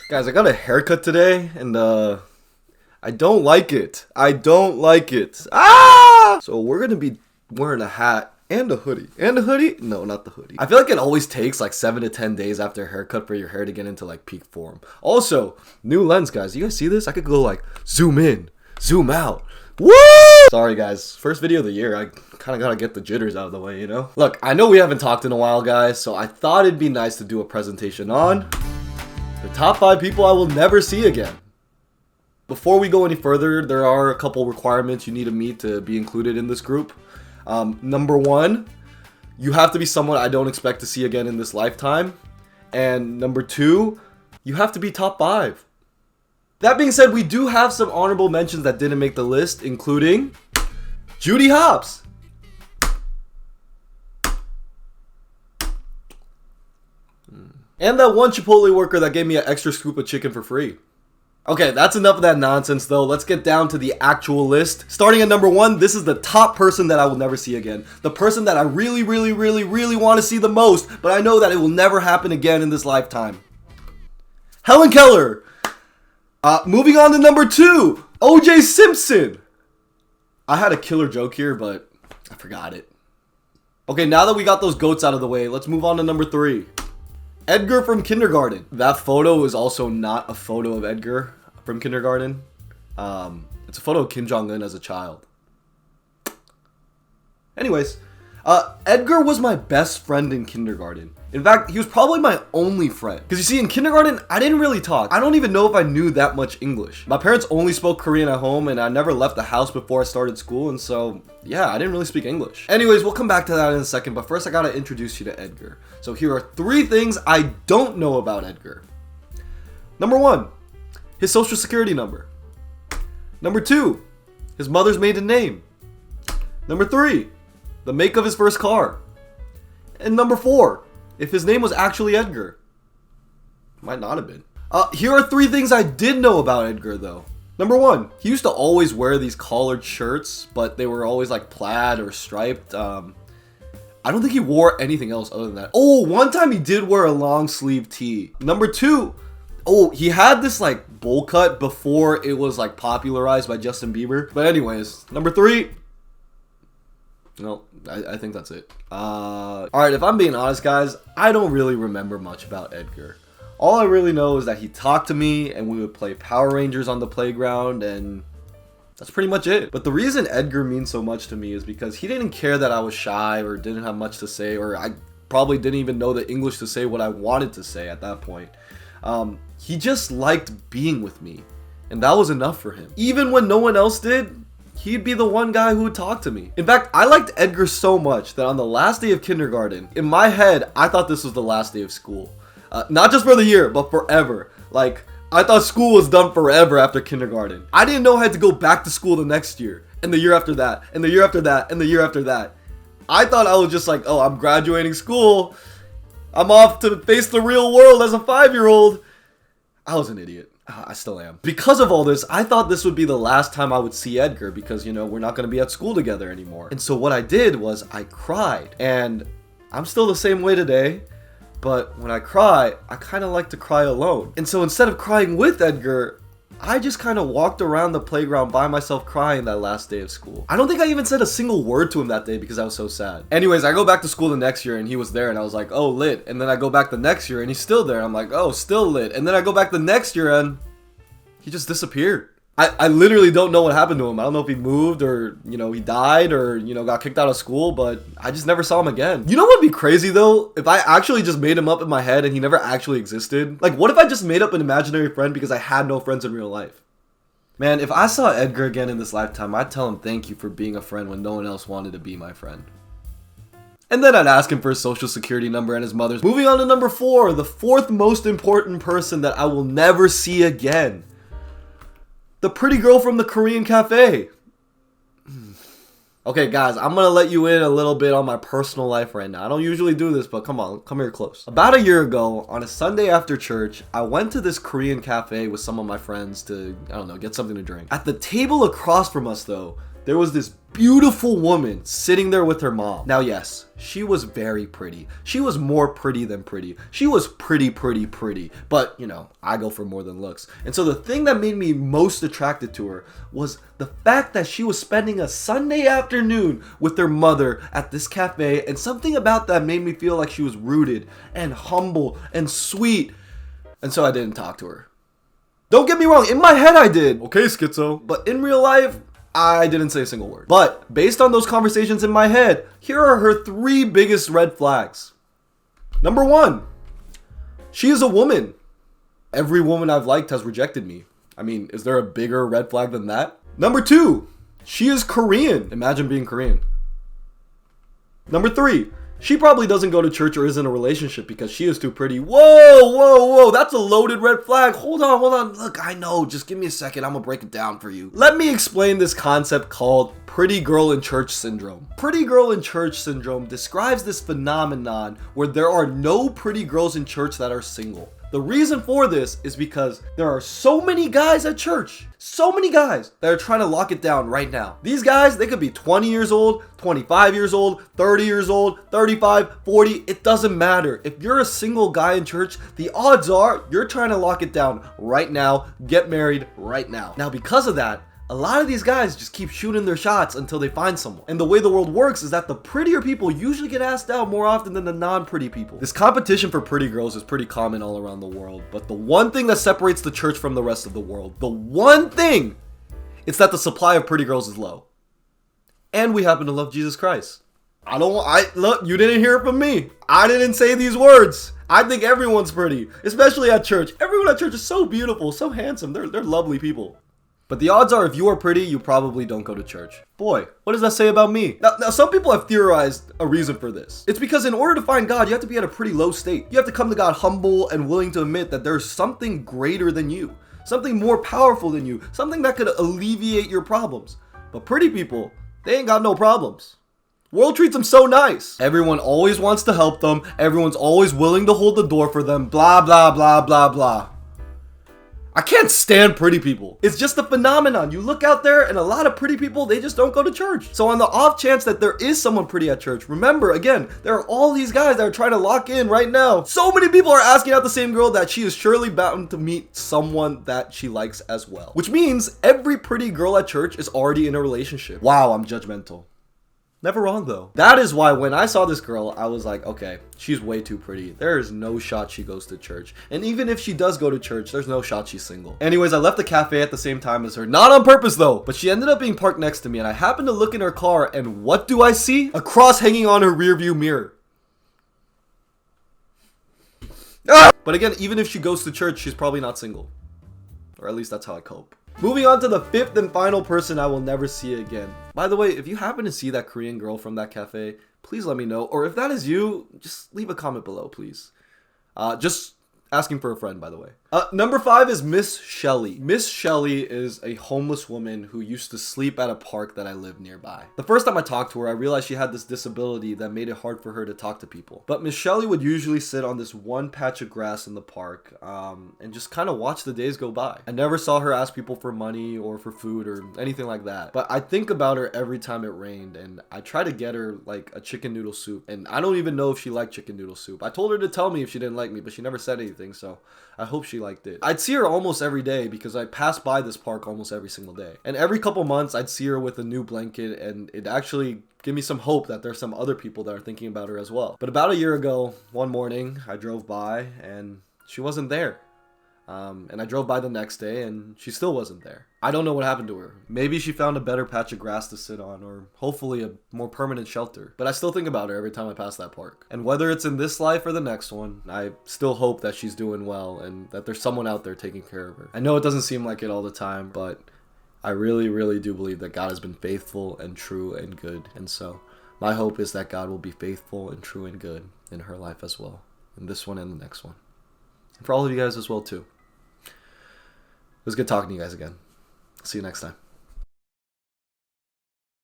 Guys, I got a haircut today, and I don't like it. I don't like it. Ah! So we're gonna be wearing a hat and a hoodie. And a hoodie? No, not the hoodie. I feel like it always takes like 7 to 10 days after a haircut for your hair to get into like peak form. Also, new lens, guys. You guys see this? I could go like zoom in, zoom out. Woo! Sorry, guys. First video of the year. I kind of gotta get the jitters out of the way, you know? Look, I know we haven't talked in a while, guys, so I thought it'd be nice to do a presentation on the top 5 people I will never see again. Before we go any further, there are a couple requirements you need to meet to be included in this group. Number 1, you have to be someone I don't expect to see again in this lifetime. And number 2, you have to be top 5. That being said, we do have some honorable mentions that didn't make the list, including Judy Hopps. And that one Chipotle worker that gave me an extra scoop of chicken for free. Okay, that's enough of that nonsense though. Let's get down to the actual list. Starting at number 1, this is the top person that I will never see again. The person that I really want to see the most, but I know that it will never happen again in this lifetime. Helen Keller. Moving on to number 2, OJ Simpson. I had a killer joke here, but I forgot it. Okay, now that we got those goats out of the way, let's move on to number 3. Edgar from kindergarten. That photo is also not a photo of Edgar from kindergarten. It's a photo of Kim Jong-un as a child. Anyways, Edgar was my best friend in kindergarten. In fact, he was probably my only friend. Because you see, in kindergarten, I didn't really talk. I don't even know if I knew that much English. My parents only spoke Korean at home, and I never left the house before I started school, and so, yeah, I didn't really speak English. Anyways, we'll come back to that in a second, but first I gotta introduce you to Edgar. So here are 3 things I don't know about Edgar. Number 1, his social security number. Number 2, his mother's maiden name. Number 3, the make of his first car. And number 4, if his name was actually Edgar. Might not have been. Here are 3 things I did know about Edgar though. Number 1, he used to always wear these collared shirts, but they were always like plaid or striped. I don't think he wore anything else other than that. Oh, one time he did wear a long sleeve tee. Number 2, oh, he had this like bowl cut before it was like popularized by Justin Bieber. But anyways, number 3, no, I think that's it. Alright, if I'm being honest, guys, I don't really remember much about Edgar. All I really know is that he talked to me and we would play Power Rangers on the playground, and that's pretty much it. But the reason Edgar means so much to me is because he didn't care that I was shy or didn't have much to say, or I probably didn't even know the English to say what I wanted to say at that point. He just liked being with me, and that was enough for him. Even when no one else did, he'd be the one guy who would talk to me. In fact, I liked Edgar so much that on the last day of kindergarten, in my head, I thought this was the last day of school. Not just for the year, but forever. Like, I thought school was done forever after kindergarten. I didn't know I had to go back to school the next year, and the year after that, and the year after that, and the year after that. I thought I was just like, oh, I'm graduating school. I'm off to face the real world as a 5-year-old. I was an idiot. I still am. Because of all this, I thought this would be the last time I would see Edgar because, you know, we're not going to be at school together anymore. And so what I did was I cried. And I'm still the same way today. But when I cry, I kind of like to cry alone. And so instead of crying with Edgar, I just kind of walked around the playground by myself crying that last day of school. I don't think I even said a single word to him that day because I was so sad. Anyways, I go back to school the next year and he was there and I was like, oh, lit. And then I go back the next year and he's still there. I'm like, oh, still lit. And then I go back the next year and he just disappeared. I literally don't know what happened to him. I don't know if he moved or, you know, he died or, you know, got kicked out of school, but I just never saw him again. You know what would be crazy though? If I actually just made him up in my head and he never actually existed. Like, what if I just made up an imaginary friend because I had no friends in real life? Man, if I saw Edgar again in this lifetime, I'd tell him thank you for being a friend when no one else wanted to be my friend. And then I'd ask him for his social security number and his mother's. Moving on to number 4, the 4th most important person that I will never see again. The pretty girl from the Korean cafe. Okay, guys, I'm gonna let you in a little bit on my personal life right now. I don't usually do this, but come on, come here close. About a year ago, on a Sunday after church, I went to this Korean cafe with some of my friends to, I don't know, get something to drink. At the table across from us, though, there was this beautiful woman sitting there with her mom. Now, yes, she was very pretty. She was more pretty than pretty. She was pretty. But, you know, I go for more than looks. And so the thing that made me most attracted to her was the fact that she was spending a Sunday afternoon with her mother at this cafe, and something about that made me feel like she was rooted and humble and sweet. And so I didn't talk to her. Don't get me wrong, in my head I did. Okay, schizo. But in real life, I didn't say a single word. But based on those conversations in my head, here are her 3 biggest red flags. Number 1, she is a woman. Every woman I've liked has rejected me. I mean, is there a bigger red flag than that? Number 2, she is Korean. Imagine being Korean. Number 3, she probably doesn't go to church or is in a relationship because she is too pretty. Whoa, that's a loaded red flag. Hold on. Look, I know, just give me a second. I'm gonna break it down for you. Let me explain this concept called pretty girl in church syndrome. Pretty girl in church syndrome describes this phenomenon where there are no pretty girls in church that are single. The reason for this is because there are so many guys at church, so many guys that are trying to lock it down right now. These guys, they could be 20 years old, 25 years old, 30 years old, 35, 40, it doesn't matter. If you're a single guy in church, the odds are you're trying to lock it down right now, get married right now. Now, because of that, a lot of these guys just keep shooting their shots until they find someone. And the way the world works is that the prettier people usually get asked out more often than the non-pretty people. This competition for pretty girls is pretty common all around the world. But the one thing that separates the church from the rest of the world, the one thing, it's that the supply of pretty girls is low. And we happen to love Jesus Christ. Look, you didn't hear it from me. I didn't say these words. I think everyone's pretty, especially at church. Everyone at church is so beautiful, so handsome. They're lovely people. But the odds are if you are pretty, you probably don't go to church. Boy, what does that say about me? Now, some people have theorized a reason for this. It's because in order to find God, you have to be at a pretty low state. You have to come to God humble and willing to admit that there's something greater than you, something more powerful than you, something that could alleviate your problems. But pretty people, they ain't got no problems. World treats them so nice. Everyone always wants to help them. Everyone's always willing to hold the door for them. Blah, blah, blah, blah, blah. I can't stand pretty people. It's just a phenomenon. You look out there and a lot of pretty people, they just don't go to church. So on the off chance that there is someone pretty at church, remember, again, there are all these guys that are trying to lock in right now. So many people are asking out the same girl that she is surely bound to meet someone that she likes as well. Which means every pretty girl at church is already in a relationship. Wow, I'm judgmental. Never wrong though. That is why when I saw this girl, I was like, okay, she's way too pretty. There is no shot she goes to church. And even if she does go to church, there's no shot she's single. Anyways, I left the cafe at the same time as her. Not on purpose though, but she ended up being parked next to me and I happened to look in her car and what do I see? A cross hanging on her rearview mirror. Ah! But again, even if she goes to church, she's probably not single. Or at least that's how I cope. Moving on to the 5th and final person I will never see again. By the way, if you happen to see that Korean girl from that cafe, please let me know. Or if that is you, just leave a comment below, please. Just asking for a friend, by the way. Number 5 is Miss Shelly. Miss Shelly is a homeless woman who used to sleep at a park that I live nearby. The first time I talked to her, I realized she had this disability that made it hard for her to talk to people. But Miss Shelly would usually sit on this one patch of grass in the park and just kind of watch the days go by. I never saw her ask people for money or for food or anything like that. But I think about her every time it rained and I try to get her like a chicken noodle soup. And I don't even know if she liked chicken noodle soup. I told her to tell me if she didn't like me, but she never said anything. So I hope she liked it. I'd see her almost every day because I pass by this park almost every single day. And every couple months I'd see her with a new blanket and it actually gave me some hope that there's some other people that are thinking about her as well. But about a year ago, one morning, I drove by and she wasn't there. And I drove by the next day and she still wasn't there. I don't know what happened to her. Maybe she found a better patch of grass to sit on or hopefully a more permanent shelter. But I still think about her every time I pass that park. And whether it's in this life or the next one, I still hope that she's doing well and that there's someone out there taking care of her. I know it doesn't seem like it all the time, but I really, really do believe that God has been faithful and true and good. And so my hope is that God will be faithful and true and good in her life as well. In this one and the next one. And for all of you guys as well too. It was good talking to you guys again. See you next time.